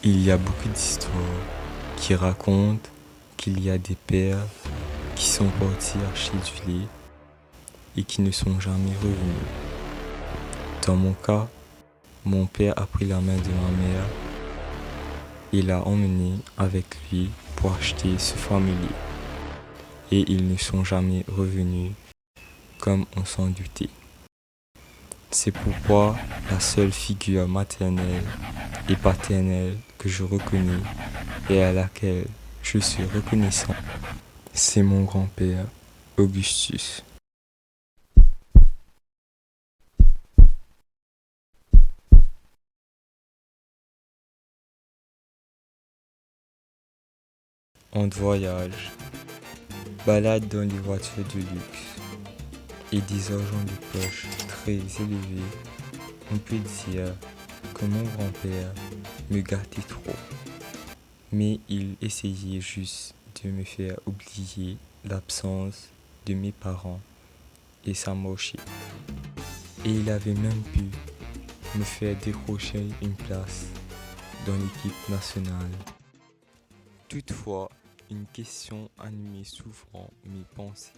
Il y a beaucoup d'histoires qui racontent qu'il y a des pères qui sont partis acheter du lait et qui ne sont jamais revenus. Dans mon cas, mon père a pris la main de ma mère et l'a emmené avec lui pour acheter ce fameux lait. Et ils ne sont jamais revenus comme on s'en doutait. C'est pourquoi la seule figure maternelle et paternelle que je reconnais et à laquelle je suis reconnaissant, c'est mon grand-père, Augustus. On voyage, balade dans les voitures de luxe et des argents de poche très élevés, on peut dire que mon grand-père me gâtait trop. Mais il essayait juste de me faire oublier l'absence de mes parents et ça marchait. Et il avait même pu me faire décrocher une place dans l'équipe nationale. Toutefois, une question animait souvent mes pensées.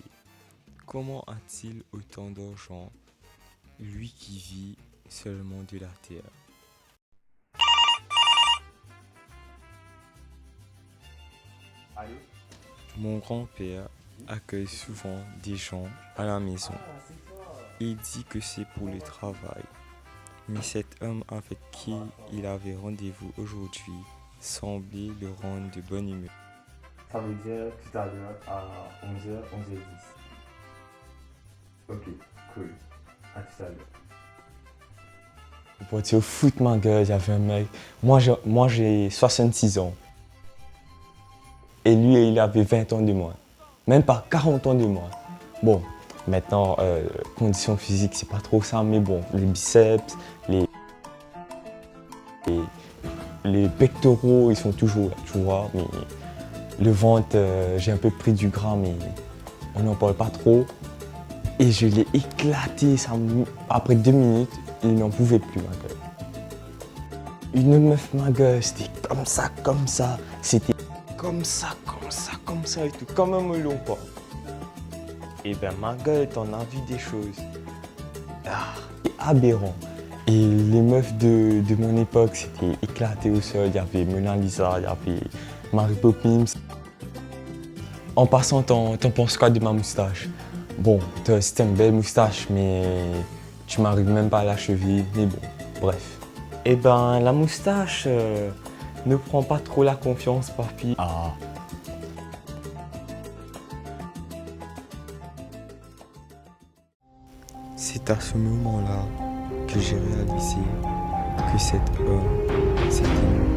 Comment a-t-il autant d'argent, lui qui vit seulement de la terre? Allô? Mon grand-père accueille souvent des gens à la maison. Il dit que c'est pour le travail. Mais cet homme avec qui il avait rendez-vous aujourd'hui semblait le rendre de bonne humeur. Ça veut dire tout à l'heure à 11h, 11h10. Ok, cool. À tout à l'heure. Pour dire foot ma gueule, j'avais un mec. Moi j'ai 66 ans. Et lui, il avait 20 ans de moins. Même pas 40 ans de moins. Bon, maintenant, condition physique, c'est pas trop ça, mais bon, les biceps, les pectoraux, ils sont toujours là, tu vois. Mais le ventre, j'ai un peu pris du gras, mais on n'en parle pas trop. Et je l'ai éclaté, après 2 minutes, il n'en pouvait plus, ma gueule. Une meuf, ma gueule, c'était comme ça, c'était comme ça et tout, comme un melon, quoi. Et ben, ma gueule, t'en as vu des choses. C'est aberrant. Et les meufs de mon époque, c'était éclaté au sol. Il y avait Mona Lisa, il y avait Mary Poppins. En passant, t'en penses quoi de ma moustache? Bon, c'était une belle moustache, mais tu m'arrives même pas à la cheville. Mais bon, bref. Et ben, la moustache ne prend pas trop la confiance, papy. Ah. C'est à ce moment-là que j'ai réalisé que cet homme, c'était moi.